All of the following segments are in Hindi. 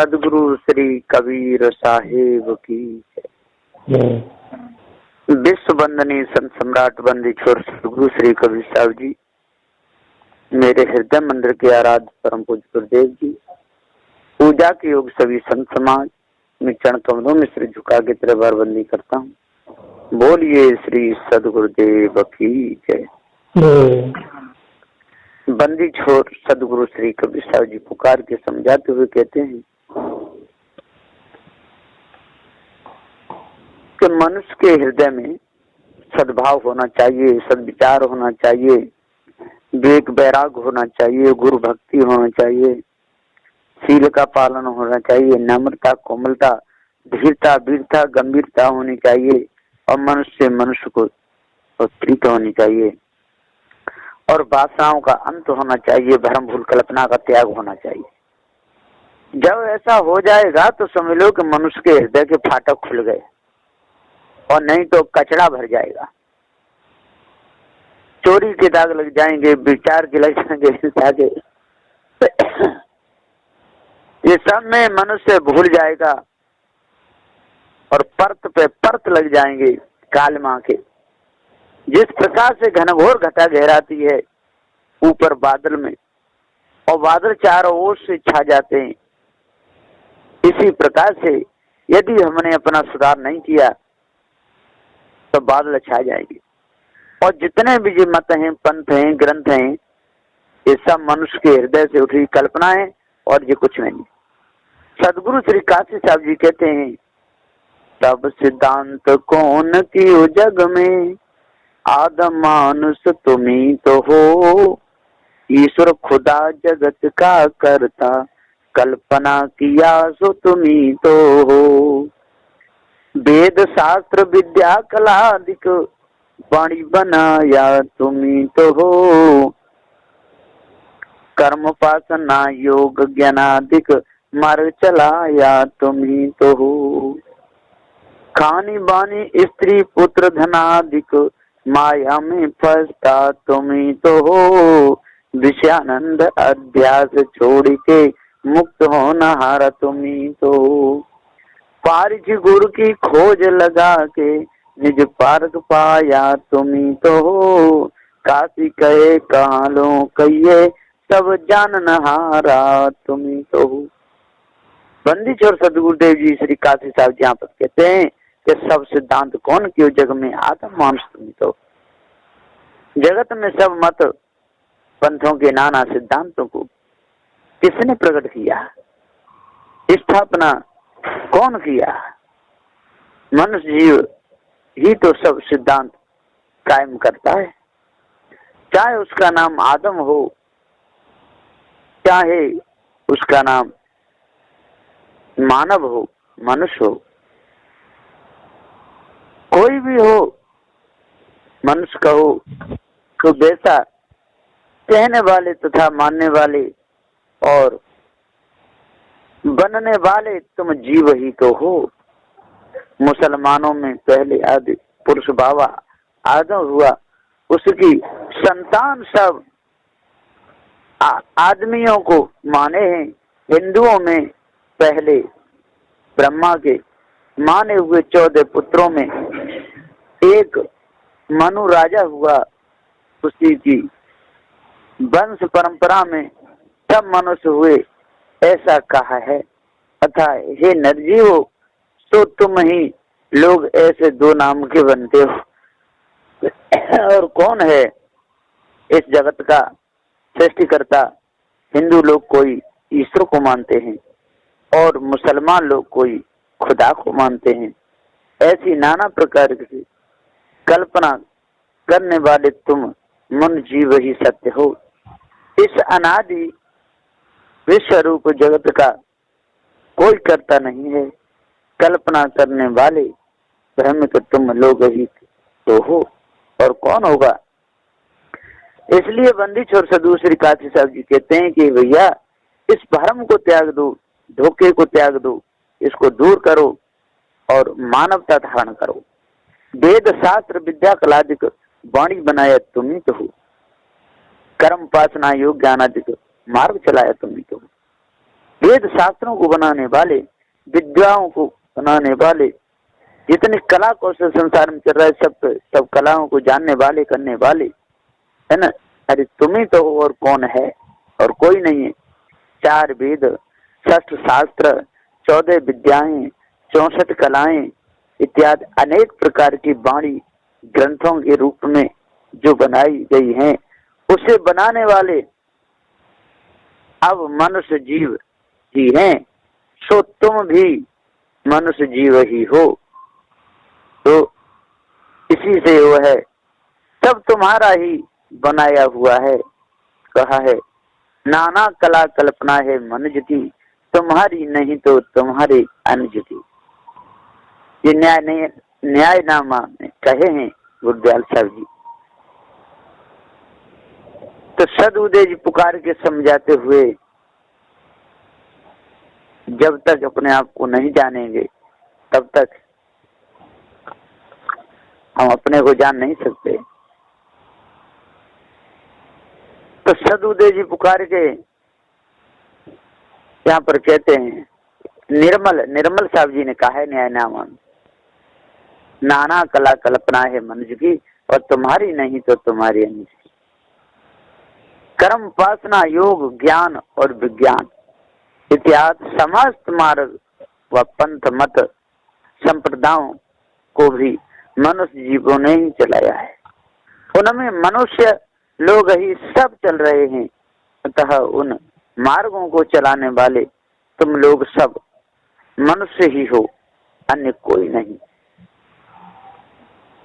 सदगुरु श्री कबीर साहिब की जय। विश्व वंदनीय संत सम्राट बंदी छोर सदगुरु श्री कबीर साहब जी, मेरे हृदय मंदिर के आराध्य परम पूज्य गुरुदेव जी, पूजा के योग सभी संत समाज में चरण कमलों में सिर झुका के त्रिवार बंदी करता हूँ। बोलिए श्री सदगुरुदेव की जय। बंदी छोर सदगुरु श्री कबीर साहब जी पुकार के समझाते हुए कहते हैं कि मनुष्य के हृदय में सद्भाव होना चाहिए, सद्विचार होना चाहिए, विवेक वैराग होना चाहिए, गुरु भक्ति होना चाहिए, शील का पालन होना चाहिए, नम्रता, कोमलता, धीरता, वीरता, गंभीरता होनी चाहिए और मनुष्य से मनुष्य को प्रीत होनी चाहिए और वासनाओं का अंत होना चाहिए, भ्रम भूल कल्पना का त्याग होना चाहिए। जब ऐसा हो जाएगा तो समझ लो कि मनुष्य के हृदय के फाटक खुल गए और नहीं तो कचरा भर जाएगा। चोरी के दाग लग जाएंगे, विचार के लग जाएंगे, ये सब में मनुष्य भूल जाएगा और परत पे परत लग जाएंगे कालमा के। जिस प्रकार से घनघोर घटा गहराती है ऊपर बादल में और बादल चारों ओर से छा जाते हैं, इसी प्रकार से यदि हमने अपना सुधार नहीं किया तो बादल छा जाएंगे और जितने भी जो मत हैं, पंथ हैं, ग्रंथ हैं, ये सब मनुष्य के हृदय से उठी कल्पना है और ये कुछ नहीं। सदगुरु श्री काशी साहब जी कहते हैं, सब सिद्धांत कौन कियो जग में, आदम मानुष तुम्ही तो हो, ईश्वर खुदा जगत का करता, कल्पना किया सो तुम्ही तो हो। वेद शास्त्र विद्या कला अधिक, वाणी बनाया तुम्ही तो हो, कर्म उपासना योग ज्ञानाधिक, मार्ग चलाया तुम्ही तो हो। खानी बानी स्त्री पुत्र धनाधिक, माया में फंसता तुम्ही तो हो, विषयानंद अध्यास छोड़ के मुक्त होना हारा तुम्ही तो हो। पारिज गुरु की खोज लगा के निज पारक पाया तुम्ही तो हो, काशी कहे कहाँ लो कहिए सब जानन हारा तुम्ही तो हो। बंदी छोर सदगुरुदेव जी श्री काशी साहब जी यहाँ पर कहते हैं कि सब सिद्धांत कौन क्यों जग में, आदम मानुष तुम्ही तो। जगत में सब मत पंथों के नाना सिद्धांतों को किसने प्रकट किया, स्थापना कौन किया? मनुष्य जीव ही तो सब सिद्धांत कायम करता है, चाहे उसका नाम आदम हो, चाहे उसका नाम मानव हो, मनुष्य हो, कोई भी हो, मनुष्य का हो, तो वैसा कहने वाले तथा मानने वाले और बनने वाले तुम जीव ही तो हो। मुसलमानों में पहले आदि पुरुष बाबा आदम हुआ, उसकी संतान सब आदमियों को माने हैं। हिंदुओं में पहले ब्रह्मा के माने हुए 14 पुत्रों में एक मनु राजा हुआ, उसी की वंश परंपरा में सब मनुष्य हुए ऐसा कहा है। अतः हे नरजीवो, तो तुम ही लोग ऐसे दो नाम के बनते हो। और कौन है इस जगत का सृष्टिकर्ता? हिंदू लोग कोई ईश्वर को मानते हैं और मुसलमान लोग कोई खुदा को मानते हैं। ऐसी नाना प्रकार की कल्पना करने वाले तुम मन जीव ही सत्य हो। इस अनादि विश्व रूप जगत का कोई करता नहीं है, कल्पना करने वाले भ्रमित तुम लोग ही तो हो, और कौन होगा? इसलिए बंदी छोर सदगुरु श्री काशी साहब जी कहते हैं कि भैया इस भ्रम को त्याग दो, धोखे को त्याग दो, इसको दूर करो और मानवता धारण करो। वेद शास्त्र विद्या कलादिक, वाणी बनाया तुम्ही तो हो, कर्म उपासना योग ज्ञानादिक, मार्ग चलाया तुम्ही तो हो। वेद शास्त्रों को बनाने वाले, विद्याओं को बनाने वाले, जितने कला कौशल संसार में चल रहा है, सब कलाओं को जानने वाले, करने वाले, है ना। अरे तुम ही तो हो, और कौन है, और कोई नहीं है। 4 वेद, 6 शास्त्र, 14 विद्याएं, 64 कलाएं इत्यादि अनेक प्रकार की वाणी ग्रंथों के रूप में जो बनाई गई हैं, उसे बनाने वाले अब मनुष्य जीव ही हैं। सो तुम भी मनुष्य जीव ही हो। तो इसी से वो है, सब तुम्हारा ही बनाया हुआ है। कहा है, नाना कला कल्पना है मनुज की, तुम्हारी नहीं तो तुम्हारे अनुज की। ये न्यायनामा में कहे हैं गुरदयाल साहब जी। तो सदउदय जी पुकार के समझाते हुए, जब तक अपने आप को नहीं जानेंगे तब तक हम अपने को जान नहीं सकते। तो सदउदय जी पुकार के यहाँ पर कहते हैं, निर्मल साहब जी ने कहा है न्यायनामा में, नाना कला कल्पना है मनुष्य की, और तुम्हारी नहीं तो तुम्हारी अनुज की। कर्म, उपासना, योग, ज्ञान और विज्ञान इत्यादि समस्त मार्ग व पंथ मत संप्रदायों को भी मनुष्य जीवों ने ही चलाया है। उनमें मनुष्य लोग ही सब चल रहे हैं। अतः उन मार्गों को चलाने वाले तुम लोग सब मनुष्य ही हो, अन्य कोई नहीं।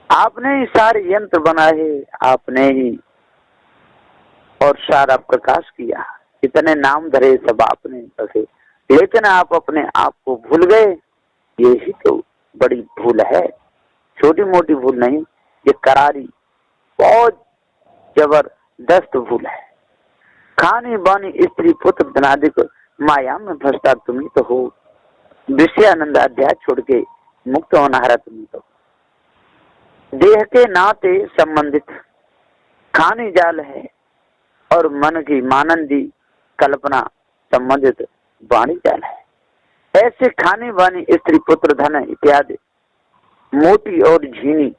आपने ही सारे यंत्र बनाए, आपने ही और सारा प्रकाश किया, इतने नाम धरे सब आपने रखे, लेकिन आप अपने आप को भूल गए। यही तो बड़ी भूल है, छोटी मोटी भूल नहीं, ये करारी बहुत जबरदस्त भूल है। खानी बानी स्त्री पुत्र धनादिक माया में फंसता तुम ही तो हो। विषयानंद अध्याय छोड़ के मुक्त होनहारा तुम ही तो। देह के नाते संबंधित खानी जाल है, और मन की मानंदी कल्पना संबंधित वाणी जाल है। ऐसे खाने वाणी स्त्री पुत्र धन इत्यादि मोटी और झीनी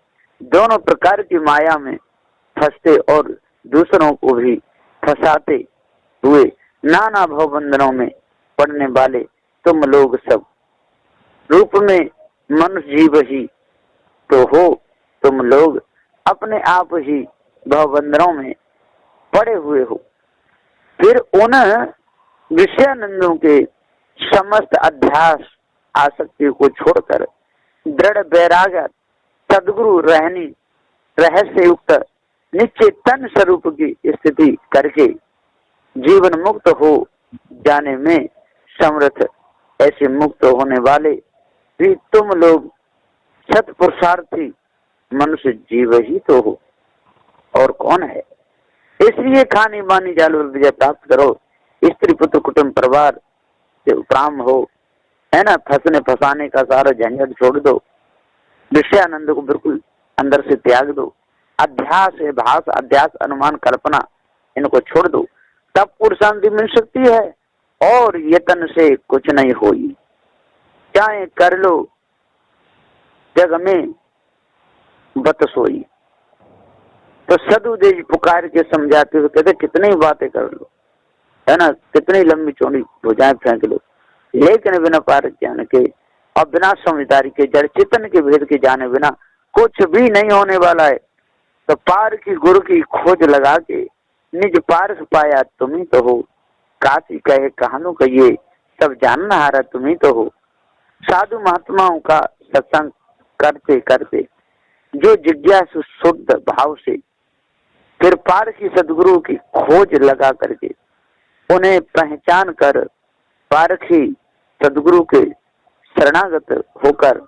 दोनों प्रकार की माया में फंसते और दूसरों को भी फंसाते हुए नाना भवबंधनों में पड़ने वाले तुम लोग सब रूप में मनुष्य जीव ही तो हो। तुम लोग अपने आप ही भवबंधनों में पड़े हुए हो। फिर उन विषयानंदों के समस्त अध्यास आसक्ति को छोड़कर दृढ़ वैराग्य सदगुरु रहस्य युक्त निश्चेतन स्वरूप की स्थिति करके जीवन मुक्त हो जाने में समर्थ ऐसे मुक्त होने वाले भी तुम लोग सत पुरुषार्थी मनुष्य जीव ही तो हो, और कौन है। इसलिए खानी बानी जाल विजय प्राप्त करो, स्त्री पुत्र कुटुंब परिवार से उपराम हो, है ना। फंसने फंसाने का सारा झंझट छोड़ दो, विषयानंद को बिल्कुल अंदर से त्याग दो, अध्यास है भास अध्यास अनुमान कल्पना इनको छोड़ दो, तब पूर्ण शांति मिल सकती है। और यतन से कुछ नहीं होई, चाहे कर लो जग में बत सोई। तो सदउदय जी पुकार के समझाते हुए कहते कितनी बातें कर लो, है ना, कितनी लंबी चौड़ी भुजाएं फेंक लो, लेकिन बिना पार ज्ञान के और बिना समझदारी के जड़ चेतन के भेद के जाने बिना कुछ भी नहीं होने वाला है। तो पार की गुरु की खोज लगा के निज पारस पाया तुम ही तो हो। काशी कहे कहानों कहिए सब जानना हारा तुम ही तो हो। साधु महात्माओं का सत्संग करते करते जो जिज्ञासु शुद्ध भाव से फिर पार की सदगुरु की खोज लगा करके उन्हें पहचान कर पारखी सदगुरु के शरणागत होकर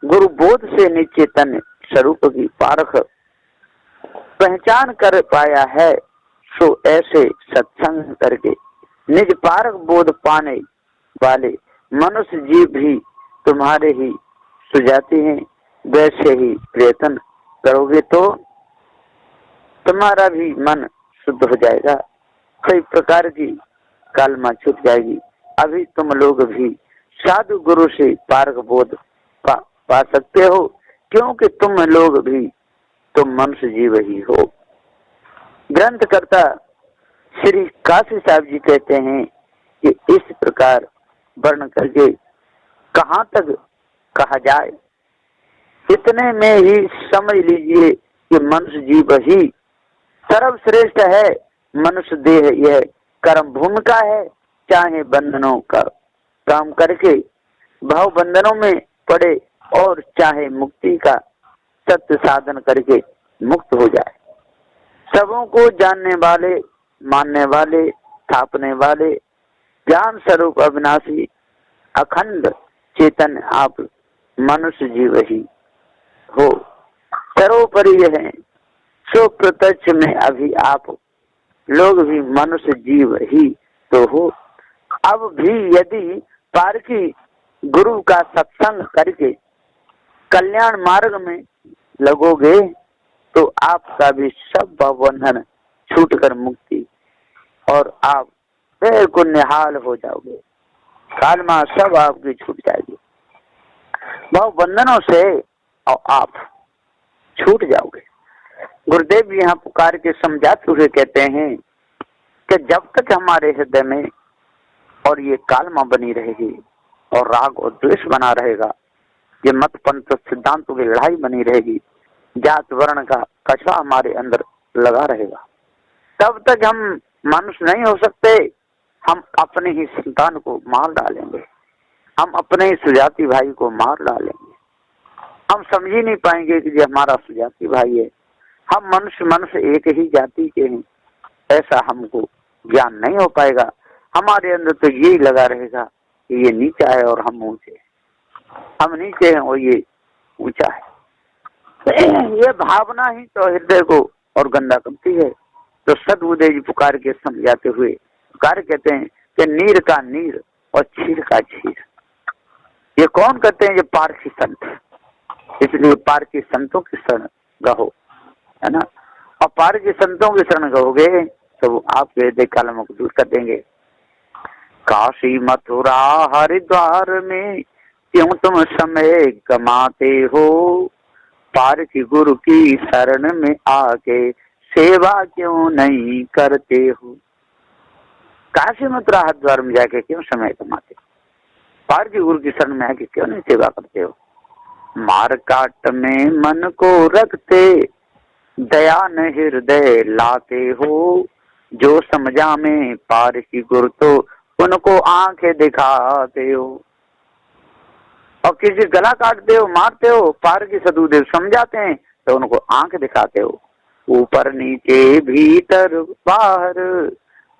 गुरु बोध से निश्चेतन स्वरूप की पारख पहचान कर पाया है। सो ऐसे सत्संग करके निज पारख बोध पाने वाले मनुष्य जीव भी तुम्हारे ही सुजाति हैं। वैसे ही प्रयत्न करोगे तो तुम्हारा भी मन शुद्ध हो जाएगा, कई प्रकार की कालमा छूट जाएगी, अभी तुम लोग भी साधु गुरु से पारक बोध पा सकते हो, क्योंकि तुम लोग भी तुम मनुष्य जीव ही हो। ग्रंथकर्ता श्री काशी साहब जी कहते हैं कि इस प्रकार वर्ण करके कहाँ तक कहा जाए, इतने में ही समझ लीजिए कि मनुष्य जीव ही सर्वश्रेष्ठ है। मनुष्य देह यह कर्म भूमिका है, चाहे बंधनों का काम करके भाव बंधनों में पड़े और चाहे मुक्ति का सत्य साधन करके मुक्त हो जाए। सबों को जानने वाले, मानने वाले, स्थापने वाले, ज्ञान स्वरूप अविनाशी अखंड चेतन आप मनुष्य जीव ही हो। सर्वोपरि है सो प्रत्यक्ष में अभी आप लोग भी मनुष्य जीव ही तो हो। अब भी यदि पारकी गुरु का सत्संग करके कल्याण मार्ग में लगोगे तो आपका भी सब बंधन छूटकर मुक्ति और आप बिल्कुल निहाल हो जाओगे। कालमा सब आपकी छूट जाएगी, भाव बंधनों से और आप छूट जाओगे। गुरुदेव जी यहाँ पुकार के समझाते हुए कहते हैं कि जब तक हमारे हृदय में और ये कालमा बनी रहेगी और राग और द्वेष बना रहेगा, ये मत पंथ सिद्धांतों की लड़ाई बनी रहेगी, जात वर्ण का कचरा हमारे अंदर लगा रहेगा, तब तक हम मनुष्य नहीं हो सकते। हम अपने ही संतान को मार डालेंगे, हम अपने ही सुजाति भाई को मार डालेंगे। हम समझ ही नहीं पाएंगे कि ये हमारा सुजाति भाई है। हम मनुष्य एक ही जाति के हैं, ऐसा हमको ज्ञान नहीं हो पाएगा। हमारे अंदर तो यही लगा रहेगा कि ये नीचा है और हम ऊंचे, हम नीचे हैं और ये ऊंचा है। ये भावना ही तो हृदय को और गंदा करती है। तो सदबुद्धे जी पुकार के समझाते हुए पुकार कहते हैं कि नीर का नीर और छीर का छीर। ये कौन कहते हैं? ये पारसी संत। इसलिए पारसी संतों की शरण गहो, है ना। और पारसी संतों की शरण गहोगे तो वो आपके हृदय कलमों को दूर कर देंगे। काशी मथुरा हरिद्वार में क्यों तुम समय कमाते हो, पारसी गुरु की शरण में आके सेवा क्यों नहीं करते हो। काशी मथुरा हरिद्वार में जाके क्यों समय कमाते हो, पारसी गुरु की शरण में आके क्यों नहीं सेवा करते हो। मारकाट में मन को रखते दया न हृदय लाते हो, जो समझा में पारसी गुरु तो उनको आंखें दिखाते हो। और किसी गला काटते हो, मारते हो, पारसी सदुदेव समझाते हैं तो उनको आंख दिखाते हो। ऊपर नीचे भीतर बाहर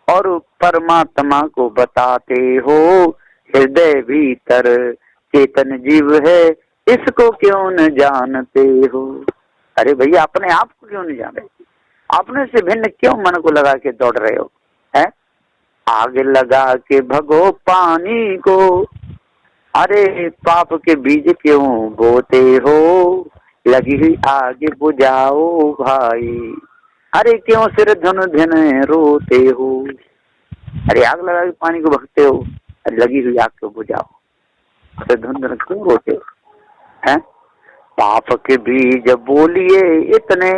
और परमात्मा को बताते हो, हृदय भीतर चेतन जीव है इसको क्यों न जानते हो। अरे भैया अपने आप को क्यों नहीं जान रहे, अपने से भिन्न क्यों मन को लगा के दौड़ रहे हो, है। आग लगा के भगो पानी को, अरे पाप के बीज क्यों बोते हो, लगी हुई आग बुझाओ भाई, अरे क्यों सिर धुन धुन रोते हो। अरे आग लगा के पानी को भगते हो, अरे लगी हुई आग को बुझाओ, सिर धुन धुन क्यों रोते हो, हैं। पाप के बीज बोलिए इतने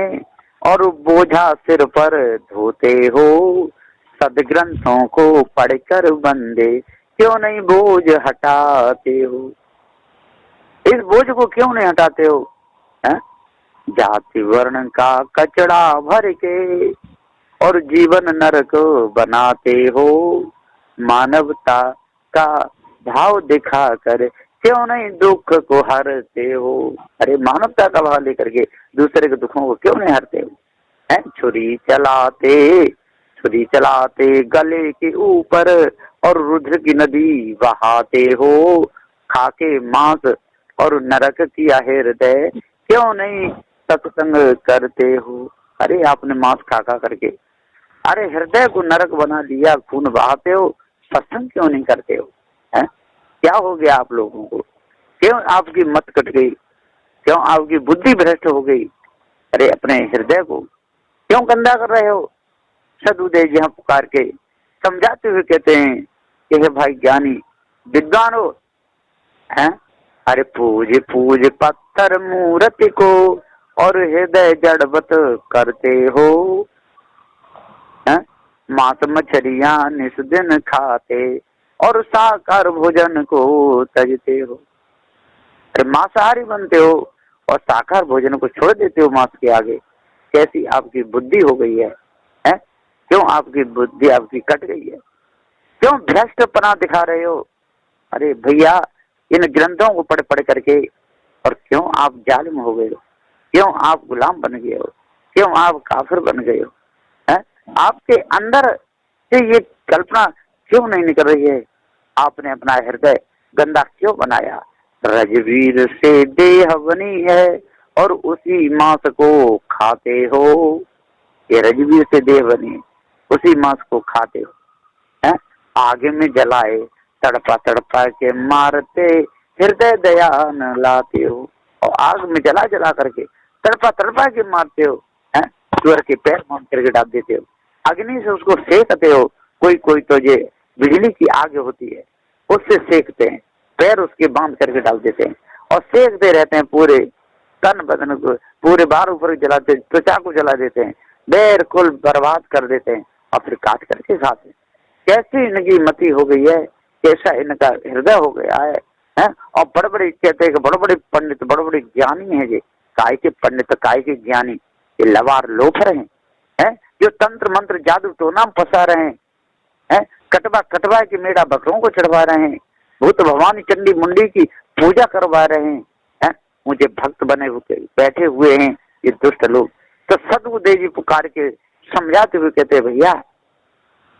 और बोझा सिर पर धोते हो, सदग्रंथों को पढ़कर बंदे क्यों नहीं बोझ हटाते हो। इस बोझ को क्यों नहीं हटाते हो, है? जाति वर्ण का कचरा भर के और जीवन नरक बनाते हो, मानवता का भाव दिखा कर क्यों नहीं दुख को हरते हो। अरे मानवता का भाव लेकर के दूसरे के दुखों को क्यों नहीं हरते हो, हैं। छुरी चलाते गले के ऊपर और रुद्र की नदी बहाते हो, खाके मांस और नरक किया हृदय क्यों नहीं सत्संग करते हो। अरे आपने मांस खा करके अरे हृदय को नरक बना दिया, खून बहाते हो, सत्संग क्यों नहीं करते हो, है। क्या हो गया आप लोगों को, क्यों आपकी मत कट गई, क्यों आपकी बुद्धि भ्रष्ट हो गई। अरे अपने हृदय को क्यों गंदा कर रहे हो। सदबुद्धे जी यहाँ पुकार के समझाते हुए कहते हैं कि हे भाई ज्ञानी विद्वान हो, हैं? अरे पूज पूज पत्थर मूर्ति को और हृदय जड़वत करते हो, हैं? मांस मछलियां निस दिन खाते और साकार भोजन को तजते हो। अरे मांसाहारी बनते हो और साकार भोजन को छोड़ देते हो मांस के आगे। कैसी आपकी बुद्धि हो गई है, हैं? क्यों आपकी बुद्धि आपकी कट गई है? क्यों भ्रष्टपना दिखा रहे हो? अरे भैया, इन ग्रंथों को पढ़ पढ़ करके और क्यों आप जालिम हो गए हो? क्यों आप गुलाम बन गए हो? क्यों आप काफिर बन गए हो? हैं? आपके अंदर से ये कल्पना क्यों नहीं निकल रही है? आपने अपना हृदय गंदा क्यों बनाया? रजवीर से देह बनी है और उसी मांस को खाते हो। ये रजवीर से देह बनी, उसी मांस को खाते हो, हैं? आगे में जलाए तड़पा तड़पा के मारते, हृदय दया न लाते हो। और आग में जला जला करके तड़पा तड़पा के मारते हो, हैं? सुअर के पैर मार करके डाल देते हो, अग्नि से उसको सेकते हो। कोई कोई तो ये बिजली की आग होती है, उससे सेकते हैं, पैर उसके बांध करके डाल देते हैं और सेकते रहते हैं। पूरे तन बदन को, पूरे बार ऊपर जलाते, त्वचा को जला देते हैं, बिल्कुल बर्बाद कर देते हैं और फिर काट करके खाते हैं। कैसी इनकी मति हो गई है, कैसा इनका हृदय हो गया है, हैं? और बड़े बड़े कहते हैं कि बड़े बड़े पंडित, बड़े बड़े ज्ञानी है, ये काय के पंडित, काय के ज्ञानी, ये लवार लोफर हैं, जो तंत्र मंत्र जादू टोना फंसा रहे हैं, कटवा कटवा के मेढ़ा बकरों को चढ़वा रहे हैं, भूत भवानी चंडी मुंडी की पूजा करवा रहे हैं, मुझे भक्त बने हुए बैठे हुए हैं ये दुष्ट लोग। तो सदगुरुदेव जी पुकार के समझाते हुए कहते हैं, भैया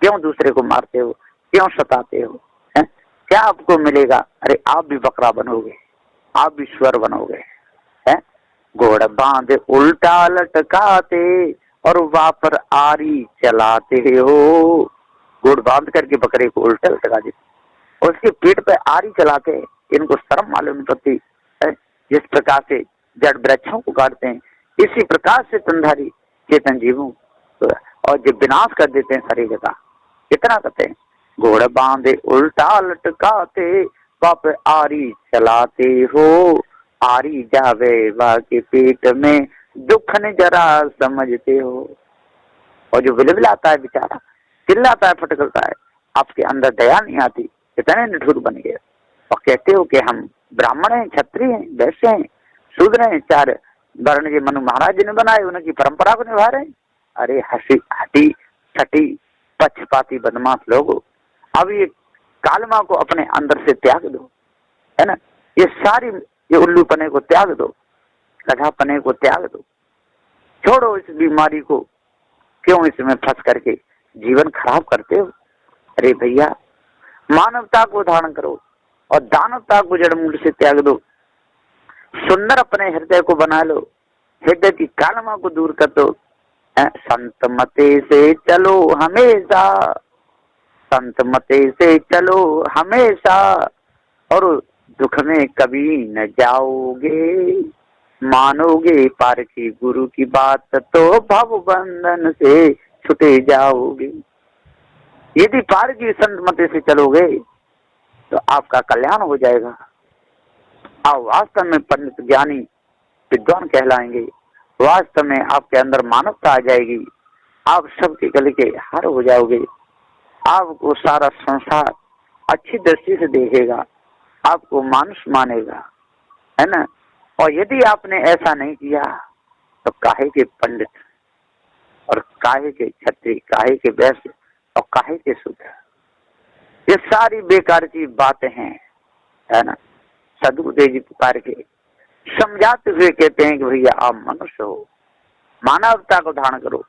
क्यों दूसरे को मारते हो, क्यों सताते हो, हैं? क्या आपको मिलेगा? अरे आप भी बकरा बनोगे, आप भी स्वर बनोगे, हैं? घोड़ बांध उल्टा लटकाते और वापर आरी चलाते हो। घोड़ बांध करके बकरे को उल्टा लटका देते, उसके पीठ पे आरी चलाते हैं। इनको शर्म मालूम पड़ती है? जिस प्रकार से जड़ वृक्षों को काटते हैं, इसी प्रकार से तंधारी चेतन जीवों और जो विनाश कर देते हैं सारी जगह। कितना कहते हैं, घोड़ बांधे उल्टा लटकाते, पाप आरी चलाते हो। आरी जावे वाके पेट में, दुख ने जरा समझते हो। और जो विलविलाता है बेचारा, चिल्लाता है, फटकता है, आपके अंदर दया नहीं आती, कितने निठुर बन गए। और कहते हो कि हम ब्राह्मण हैं, क्षत्रिय हैं, वैश्य हैं, शूद्र हैं, 4 वर्ण के मनु महाराज जी ने बनाए, उनकी परंपरा को निभा रहे हैं। अरे हटी छठी पक्षपाती बदमाश लोगो, अब ये कालमा को अपने अंदर से त्याग दो, है ना? ये सारी ये उल्लूपने को त्याग दो, गधापने को त्याग दो, छोड़ो इस बीमारी को। क्यों इसमें फंस करके जीवन खराब करते हो? अरे भैया, मानवता को धारण करो और दानवता को जड़ मूल से त्याग दो। सुंदर अपने हृदय को बना लो, हृदय की कालमा को दूर कर दो। संत मते से चलो हमेशा, संत मते से चलो हमेशा, और दुख में कभी न जाओगे। मानोगे पार की गुरु की बात तो भव बंधन से छुटे जाओगे। यदि पार की संत मते से चलोगे तो आपका कल्याण हो जाएगा। आप वास्तव में पंडित ज्ञानी विद्वान कहलाएंगे, वास्तव में आपके अंदर मानवता आ जाएगी, आप सबके गले के हार हो जाओगे। आपको सारा संसार अच्छी दृष्टि से देखेगा, आपको मानुष मानेगा, है ना? और यदि आपने ऐसा नहीं किया तो काहे के पंडित और काहे के क्षत्रिय, काहे के वैश्य और काहे के शूद्र, ये सारी बेकार की बातें हैं, है ना? सदगुरुदेव जी पुकार के समझाते हुए कहते हैं कि भैया आप मनुष्य हो, मानवता को धारण करो।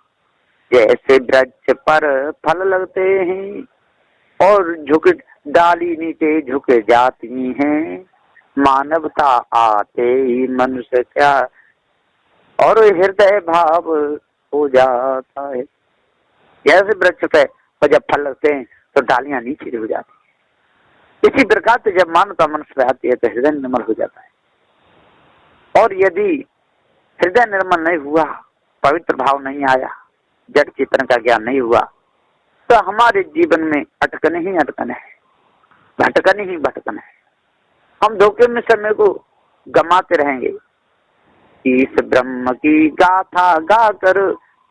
जैसे वृक्ष पर फल लगते हैं और झुक डाली नीचे झुक जाती हैं, मानवता आते ही मनुष्य क्या और हृदय भाव हो जाता है। जैसे वृक्ष पे जब फल लगते हैं तो डालियां नीचे झुक जाती हैं, इसी प्रकार से जब मानवता मनुष्य पे आती है तो हृदय निर्मल हो जाता है। और यदि हृदय निर्मल नहीं हुआ, पवित्र भाव नहीं आया, जड़ चेतन का ज्ञान नहीं हुआ, तो हमारे जीवन में अटकन ही अटकन है। भटकन ही भटकन है। हम धोखे में समय को गमाते रहेंगे। इस ब्रह्म की गाथा गाकर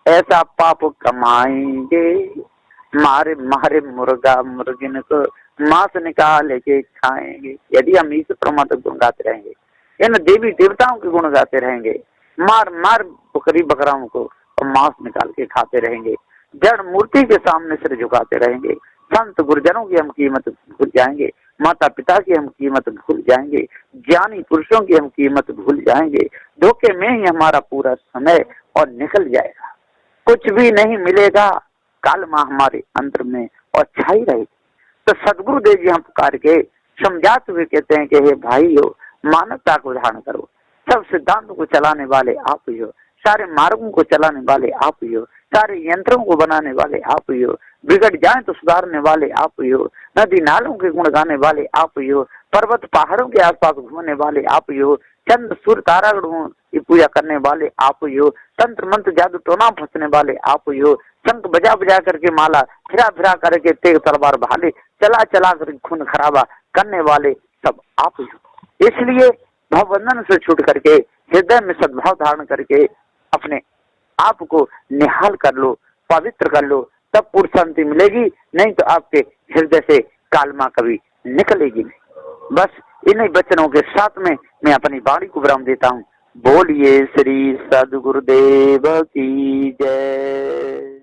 ऐसा पाप कमाएंगे, मारे मारे मुर्गा मुर्गिन को मांस निकाल के खाएंगे। यदि हम इस परमात्मा गुण गाते रहेंगे, इन देवी देवताओं के गुण गाते रहेंगे, मार मार बकरी बकराओं को और मांस निकाल के खाते रहेंगे, जड़ मूर्ति के सामने सिर झुकाते रहेंगे, संत गुरुजनों की हम कीमत भूल जाएंगे, माता पिता की हम कीमत भूल जाएंगे, ज्ञानी पुरुषों की हम कीमत भूल जाएंगे, धोखे में ही हमारा पूरा समय और निकल जाएगा, कुछ भी नहीं मिलेगा, कालमा हमारे अंतर में और छाई रहेगी। तो सदगुरुदेव जी हम पुकार के समझाते हुए कहते हैं कि हे भाइयों, मानवता को धारण करो, सब सिद्धांतों को चलाने वाले आप ही हो, सारे मार्गों को चलाने वाले आप ही हो, सारे यंत्रों को बनाने वाले आप ही हो, बिगड़ जाए तो सुधारने वाले आप ही हो, नदी नालों के गुण गाने वाले आप ही हो, पर्वत पहाड़ों के आसपास घूमने वाले आप ही हो, चंद्र सूर्य तारागणों की पूजा करने वाले आप ही हो, तंत्र मंत्र जादू टोना फंसने वाले आप ही हो, शंख बजा बजा करके माला फिरा फिरा करके तेग तलवार भाले चला चला कर खून खराबा करने वाले सब आप ही हो। इसलिए भवबंधन से छूट करके हृदय में सद्भाव धारण करके अपने आप को निहाल कर लो, पवित्र कर लो, तब पूर्ण शांति मिलेगी। नहीं तो आपके हृदय से कालमा कभी निकलेगी नहीं। बस इन्हीं वचनों के साथ में मैं अपनी वाणी को विराम देता हूँ। बोलिए श्री सद्गुरुदेव की जय।